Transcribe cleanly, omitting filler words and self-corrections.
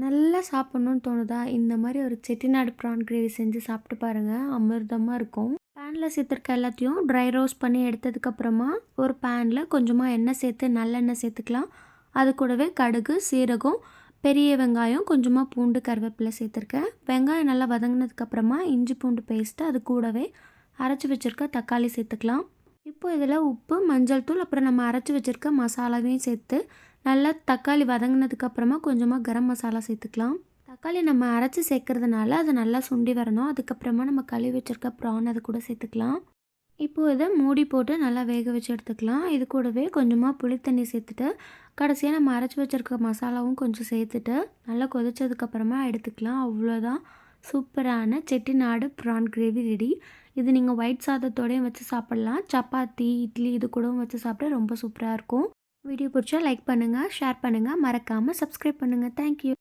நல்லா சாப்பிட்ணுன்னு தோணுதா? இந்த மாரி ஒரு செட்டிநாடு ப்ரான் கிரேவி செஞ்சு சாப்பிட்டு பாருங்க. அமிர்தமா இருக்கும். பேன்ல சேர்த்துருக்க எல்லாத்தையும் ட்ரை ரோஸ்ட் பண்ணி எடுத்ததுக்கப்புறமா, ஒரு பேன்ல கொஞ்சமா எண்ணெய் சேர்த்து நல்லெண்ணெய் சேர்த்துக்கலாம். அது கூடவே கடுகு, சீரகம், பெரிய வெங்காயம், கொஞ்சமா பூண்டு, கருவேப்பிலை சேர்த்துருக்கேன். வெங்காயம் நல்லா வதங்கினதுக்கப்புறமா இஞ்சி பூண்டு பேஸ்ட்டு, அது கூடவே அரைச்சி வச்சுருக்க தக்காளி சேர்த்துக்கலாம். இப்போ இதில் உப்பு, மஞ்சள் தூள், அப்புறம் நம்ம அரைச்சி வச்சுருக்க மசாலாவையும் சேர்த்து நல்லா தக்காளி வதங்கினதுக்கப்புறமா கொஞ்சமாக கரம் மசாலா சேர்த்துக்கலாம். தக்காளி நம்ம அரைச்சி சேர்க்கறதுனால அது நல்லா சுண்டி வரணும். அதுக்கப்புறமா நம்ம கழுவி வச்சுருக்க ப்ரான் அது கூட சேர்த்துக்கலாம். இப்போது இதை மூடி போட்டு நல்லா வேக வச்சு எடுத்துக்கலாம். இது கூடவே கொஞ்சமாக புளித்தண்ணி சேர்த்துட்டு கடைசியாக நம்ம அரைச்சி வச்சுருக்க மசாலாவும் கொஞ்சம் சேர்த்துட்டு நல்லா கொதிச்சதுக்கப்புறமா எடுத்துக்கலாம். அவ்வளோதான், சூப்பரான செட்டிநாடு ப்ரான் கிரேவி ரெடி. இது நீங்கள் ஒயிட் சாதத்தோடையும் வச்சு சாப்பிட்லாம். சப்பாத்தி, இட்லி இது கூடவும் வச்சு சாப்பிட ரொம்ப சூப்பராக இருக்கும். வீடியோ பிடிச்சா லைக் பண்ணுங்கள், ஷேர் பண்ணுங்கள், மறக்காமல் சப்ஸ்கிரைப் பண்ணுங்கள். தேங்க்யூ.